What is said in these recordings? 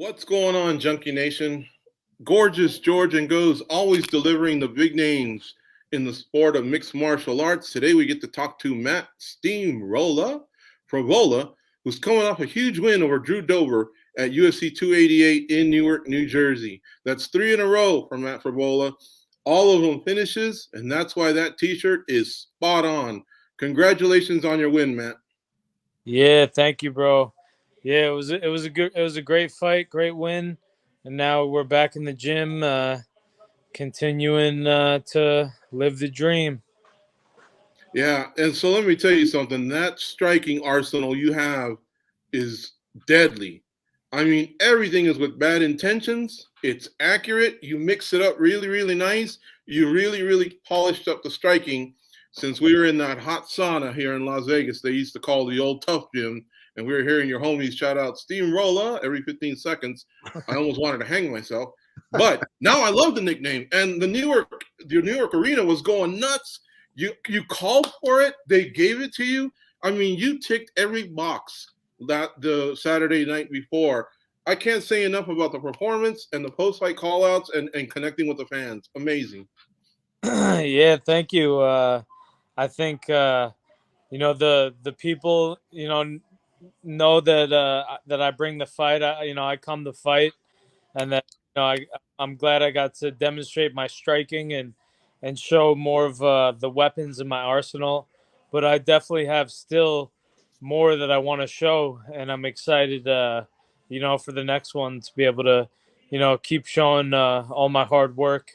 What's going on, Junkie Nation? Gorgeous George and Goes, always delivering the big names in the sport of mixed martial arts. Today we get to talk to Matt Frevola, who's coming off a huge win over Drew Dober at UFC 288 in Newark, New Jersey. That's 3 in a row for Matt Frevola. All of them finishes, and that's why that T-shirt is spot on. Congratulations on your win, Matt. Yeah, thank you, bro. Yeah, it was a great fight, great win, and now we're back in the gym, continuing to live the dream. Yeah, and so let me tell you something. That striking arsenal you have is deadly. I mean, everything is with bad intentions. It's accurate. You mix it up really, really nice. You really, really polished up the striking. Since we were in that hot sauna here in Las Vegas, they used to call the old tough gym, and we were hearing your homies shout out Steamroller every 15 seconds. I almost wanted to hang myself. But now I love the nickname. And the New York arena was going nuts. You called for it. They gave it to you. I mean, you ticked every box that the Saturday night before. I can't say enough about the performance and the post-fight call-outs and connecting with the fans. Amazing. Yeah, thank you. I think the people know that I bring the fight. I come to fight, and that I'm glad I got to demonstrate my striking and show more of the weapons in my arsenal. But I definitely have still more that I want to show, and I'm excited, for the next one to be able to, keep showing all my hard work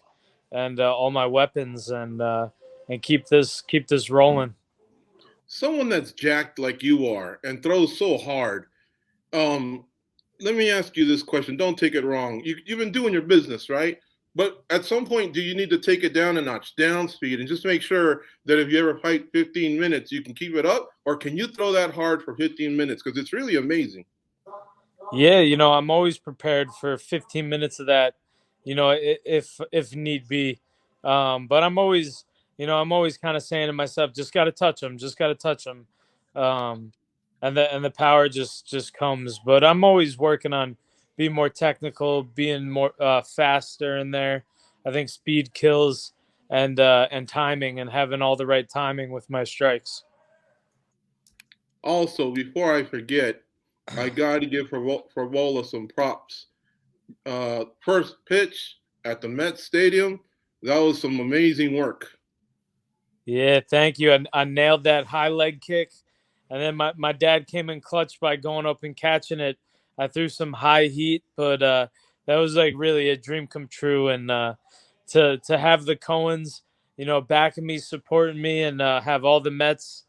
and all my weapons and keep this rolling. Someone that's jacked like you are and throws so hard. Um, Let me ask you this question. Don't take it wrong. You've been doing your business, right? But at some point, do you need to take it down a notch, down speed, and just make sure that if you ever fight 15 minutes, you can keep it up? Or can you throw that hard for 15 minutes? Because it's really amazing. Yeah, I'm always prepared for 15 minutes of that, if need be. But I'm always kind of saying to myself, just got to touch them, just got to touch them, um, and the power just comes. But I'm always working on being more technical, being more faster in there. I think speed kills, and timing, and having all the right timing with my strikes. Also, before I forget, I got to give Favola some props. First pitch at the Met Stadium, that was some amazing work. Yeah, thank you. I nailed that high leg kick. And then my dad came in clutch by going up and catching it. I threw some high heat, but that was like really a dream come true. And to have the Cohens, backing me, supporting me, and have all the Mets,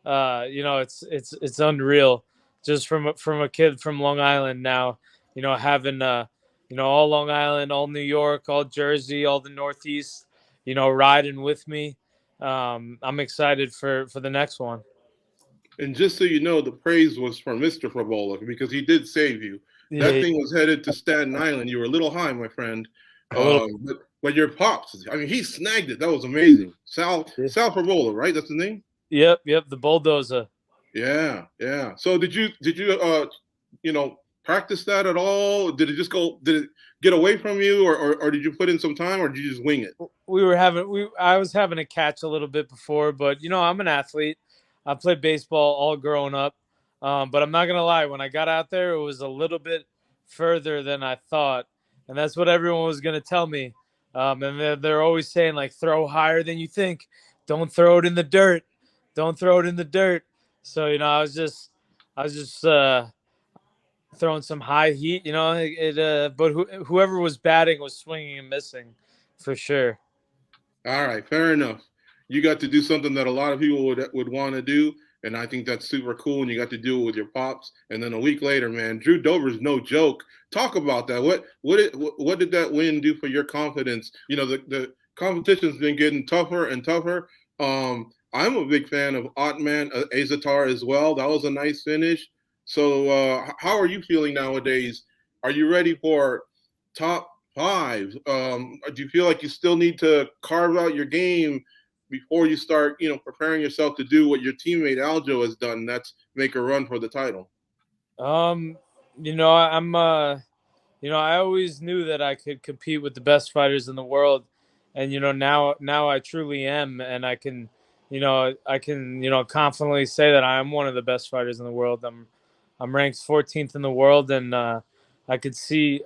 it's unreal. Just from a kid from Long Island now, having all Long Island, all New York, all Jersey, all the Northeast, riding with me. I'm excited for the next one. And just so you know, the praise was for Mr. Favola because he did save you. That Yeah, thing was headed to Staten Island. You were a little high, my friend. a little. But your pops, I mean, he snagged it. That was amazing. Yeah. Sal Favola, right? That's the name. Yep. The bulldozer. Yeah, yeah. So did you practice that at all? Did it just go? Did it get away from you, or did you put in some time, or did you just wing it? I was having a catch a little bit before, but I'm an athlete. I played baseball all growing up, but I'm not gonna lie. When I got out there, it was a little bit further than I thought, and that's what everyone was gonna tell me. And they're always saying like, throw higher than you think. Don't throw it in the dirt. Don't throw it in the dirt. So I was just throwing some high heat. But whoever was batting was swinging and missing, for sure. All right, fair enough. You got to do something that a lot of people would want to do, and I think that's super cool. And you got to do it with your pops. And then a week later, man, Drew Dober's no joke. Talk about that. What did that win do for your confidence? The competition's been getting tougher and tougher. I'm a big fan of Otman Azatar as well. That was a nice finish. So, how are you feeling nowadays? Are you ready for top five? Do you feel like you still need to carve out your game before you start, preparing yourself to do what your teammate Aljo has done? That's make a run for the title. Um, I'm I always knew that I could compete with the best fighters in the world, and now I truly am, and I can confidently say that I am one of the best fighters in the world. I'm ranked 14th in the world, and I could see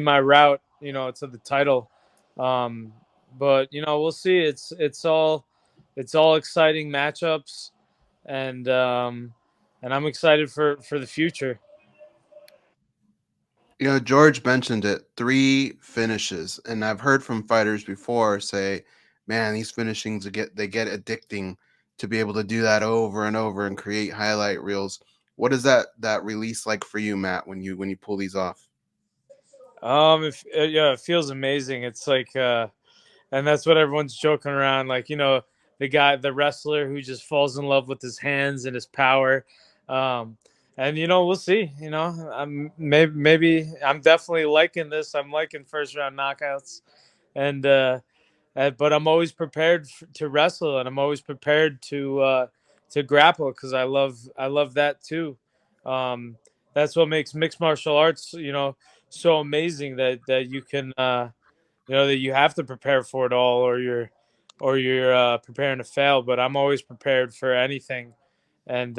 my route, to the title. Um, but we'll see. It's all exciting matchups, and I'm excited for the future. George mentioned it, 3 finishes, and I've heard from fighters before say, "Man, these finishings they get addicting to be able to do that over and over and create highlight reels." What is that release like for you, Matt, when you pull these off? Yeah, it feels amazing. It's like, and that's what everyone's joking around. Like, the wrestler who just falls in love with his hands and his power. Um, and we'll see. Maybe I'm definitely liking this. I'm liking first round knockouts, and but I'm always prepared to wrestle, and I'm always prepared to grapple because I love that too. Um, that's what makes mixed martial arts, so amazing that you can, that you have to prepare for it all, or you're preparing to fail. But I'm always prepared for anything, and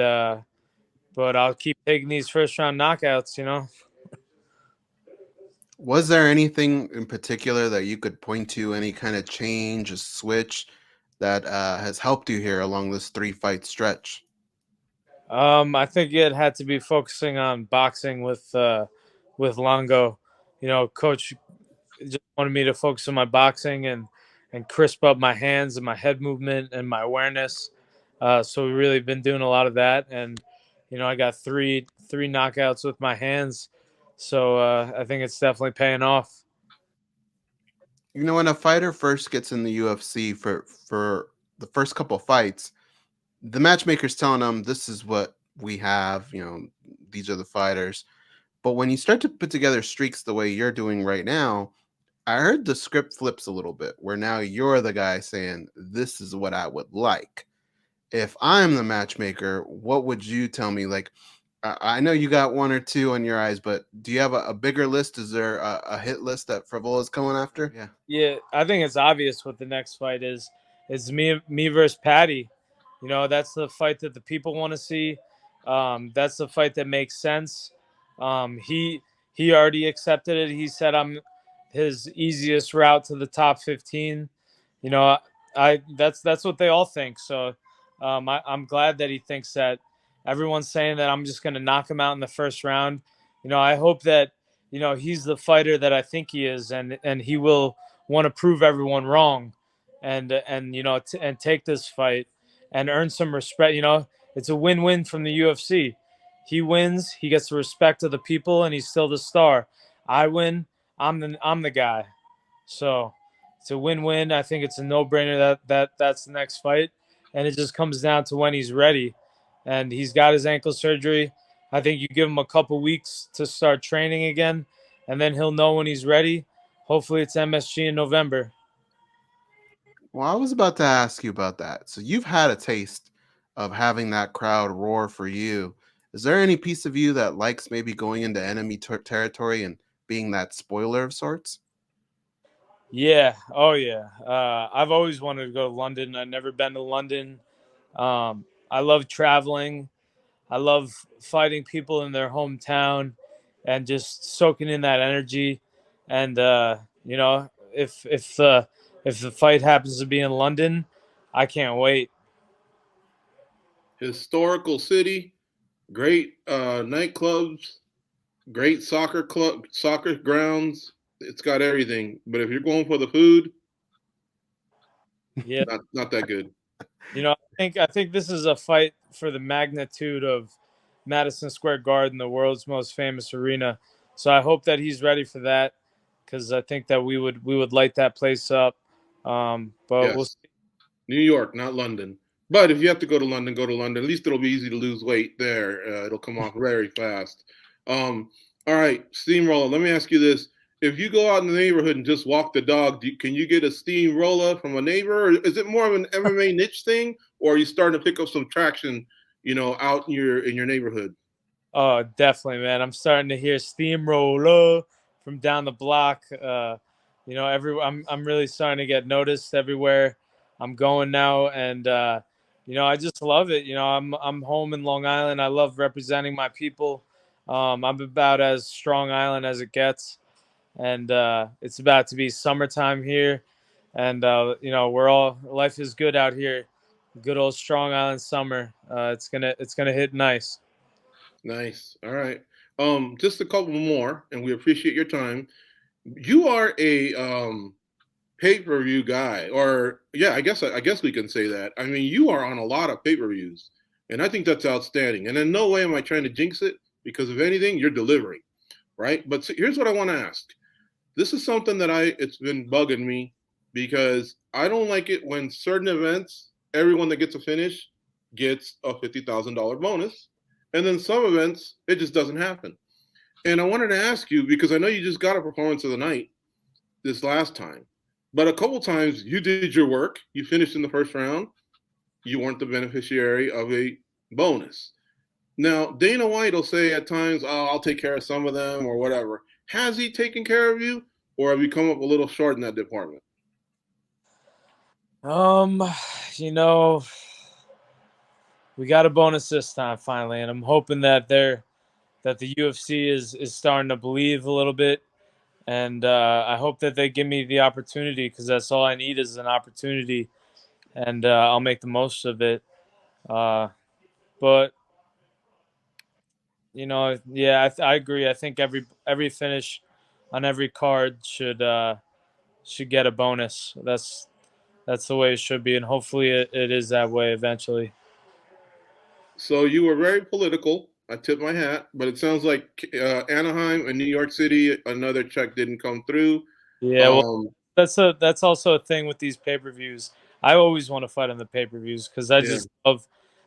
but I'll keep taking these first round knockouts. Was there anything in particular that you could point to, any kind of change, a switch that has helped you here along this 3 fight stretch? I think it had to be focusing on boxing with Longo. Coach just wanted me to focus on my boxing and crisp up my hands and my head movement and my awareness. So we really been doing a lot of that, and I got three knockouts with my hands. So I think it's definitely paying off. When a fighter first gets in the UFC for the first couple fights, the matchmaker's telling them this is what we have, these are the fighters. But when you start to put together streaks the way you're doing right now, I heard the script flips a little bit, where now you're the guy saying, "This is what I would like." If I'm the matchmaker, what would you tell me? Like, I know you got one or two on your eyes, but do you have a bigger list? Is there a hit list that Frevola is coming after? Yeah. Yeah, I think it's obvious what the next fight is. It's me versus Paddy. That's the fight that the people want to see. That's the fight that makes sense. He already accepted it. He said I'm his easiest route to the top 15. You know, I that's what they all think. So I'm glad that he thinks that. Everyone's saying that I'm just going to knock him out in the first round. I hope that he's the fighter that I think he is, and he will want to prove everyone wrong, and take this fight and earn some respect. It's a win-win from the UFC. He wins, he gets the respect of the people, and he's still the star. I win, I'm the guy. So it's a win-win. I think it's a no-brainer that's the next fight, and it just comes down to when he's ready. And he's got his ankle surgery. I think you give him a couple weeks to start training again, and then he'll know when he's ready. Hopefully, it's MSG in November. Well, I was about to ask you about that. So you've had a taste of having that crowd roar for you. Is there any piece of you that likes maybe going into enemy territory and being that spoiler of sorts? Yeah. Oh, yeah. I've always wanted to go to London. I've never been to London. I love traveling. I love fighting people in their hometown and just soaking in that energy. And if the fight happens to be in London, I can't wait. Historical city, great nightclubs, great soccer grounds. It's got everything. But if you're going for the food, Yeah. not that good. I think this is a fight for the magnitude of Madison Square Garden, the world's most famous arena. So I hope that he's ready for that, because I think that we would light that place up. But we'll Yes, New York, not London. But if you have to go to London, go to London. At least it'll be easy to lose weight there. It'll come off very fast. All right, steamroller. Let me ask you this: if you go out in the neighborhood and just walk the dog, can you get a steamroller from a neighbor? Or is it more of an MMA niche thing, or are you starting to pick up some traction, out in your neighborhood? Oh, definitely, man. I'm starting to hear steamroller from down the block. You know, I'm really starting to get noticed everywhere I'm going now, and you know, I just love it. You know, I'm home in Long Island. I love representing my people. I'm about as Strong Island as it gets, and it's about to be summertime here, and you know, life is good out here. Good old Strong Island summer. It's gonna hit nice. Nice. All right. Just a couple more, and we appreciate your time. You are a pay-per-view guy, or yeah, I guess we can say that. I mean, you are on a lot of pay-per-views, and I think that's outstanding. And in no way am I trying to jinx it, because if anything, you're delivering, right? But here's what I want to ask. This is something that it's been bugging me, because I don't like it when certain events, everyone that gets a finish gets a $50,000 bonus, and then some events it just doesn't happen. And I wanted to ask you, because I know you just got a performance of the night this last time, but a couple times you did your work, you finished in the first round, you weren't the beneficiary of a bonus. Now, Dana White will say at times, oh, I'll take care of some of them or whatever. Has he taken care of you, or have you come up a little short in that department? You know, we got a bonus this time finally, and I'm hoping that the UFC is starting to believe a little bit, and I hope that they give me the opportunity, because that's all I need is an opportunity, and I'll make the most of it. But you know, yeah, I agree. I think every finish on every card should get a bonus. That's the way it should be, and hopefully it is that way eventually. So you were very political. I tip my hat, but it sounds like Anaheim and New York City, another check didn't come through. Yeah, well, that's also a thing with these pay-per-views. I always want to fight on the pay-per-views, because Yeah.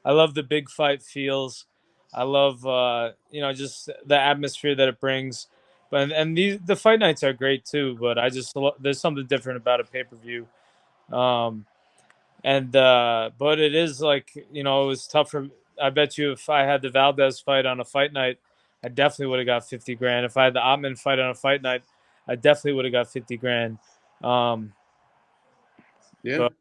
I love the big fight feels. I love you know, just the atmosphere that it brings. But and the fight nights are great too. But there's something different about a pay-per-view. Um, and but it is like, you know, it was tough for. I bet you if I had the Valdez fight on a fight night, I definitely would have got 50 grand. If I had the Ottman fight on a fight night, I definitely would have got 50 grand. Yeah. But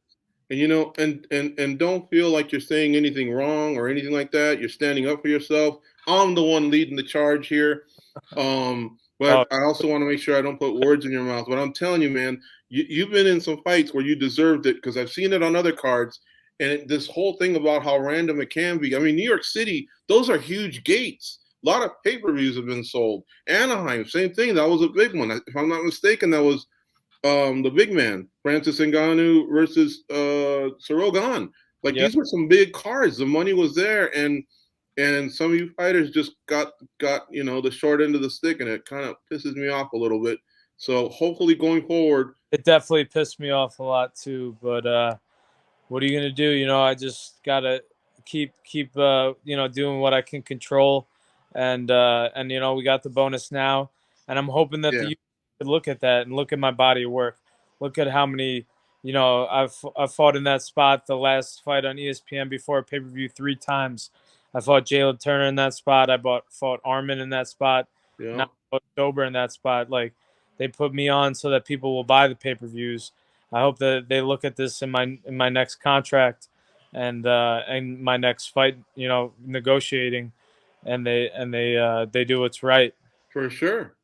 And and don't feel like you're saying anything wrong or anything like that. You're standing up for yourself. I'm the one leading the charge here. But I also want to make sure I don't put words in your mouth. But I'm telling you, man, you've been in some fights where you deserved it, because I've seen it on other cards. And this whole thing about how random it can be. I mean, New York City, those are huge gates. A lot of pay-per-views have been sold. Anaheim, same thing. That was a big one. If I'm not mistaken, that was the big man, Francis Ngannou versus Ciryl Gane. Like, yep. these were some big cards. The money was there, and some of you fighters just got the short end of the stick, and it kind of pisses me off a little bit. So hopefully going forward, It definitely pissed me off a lot too. But what are you gonna do? You know, I just gotta keep you know, doing what I can control, and you know, we got the bonus now, and I'm hoping that yeah, the UFC could look at that and look at my body of work, look at how many, you know, I've fought in that spot. The last fight on ESPN before a pay-per-view 3 times. I fought Jalen Turner in that spot. I fought Armin in that spot. yeah. Now I fought Dober in that spot. Like, they put me on so that people will buy the pay-per-views. I hope that they look at this in my next contract and my next fight, you know, negotiating, and they do what's right. For sure.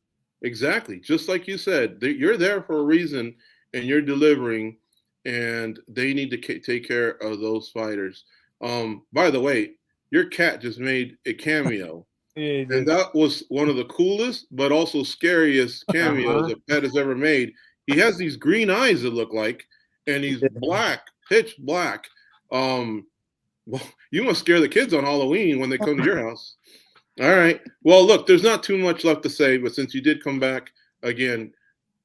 Exactly. Just like you said, you're there for a reason, and you're delivering, and they need to take care of those fighters. By the way, your cat just made a cameo, Yeah, and that was one of the coolest but also scariest cameos a pet has ever made. He has these green eyes that look like, and he's black, pitch black. Well, you must scare the kids on Halloween when they come to your house. All right. Well, look, there's not too much left to say, but since you did come back again,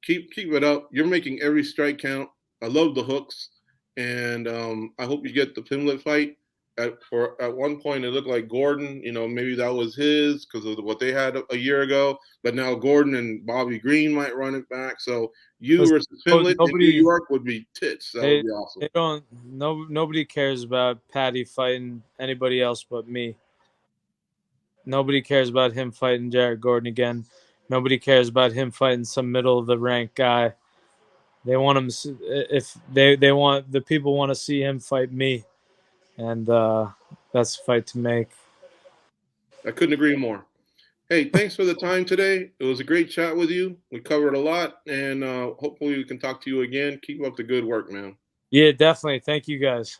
keep it up. You're making every strike count. I love the hooks, and I hope you get the Pimblett fight. At one point, it looked like Gordon. You know, maybe that was his because of what they had a year ago. But now Gordon and Bobby Green might run it back. So you versus Pimblett in New York would be tits. That would be awesome. Nobody cares about Paddy fighting anybody else but me. Nobody cares about him fighting Jared Gordon again. Nobody cares about him fighting some middle of the rank guy. They want him. If they want, the people want to see him fight me, and that's a fight to make. I couldn't agree more. Hey, thanks for the time today. It was a great chat with you. We covered a lot, and hopefully we can talk to you again. Keep up the good work, man. Yeah, definitely. Thank you guys.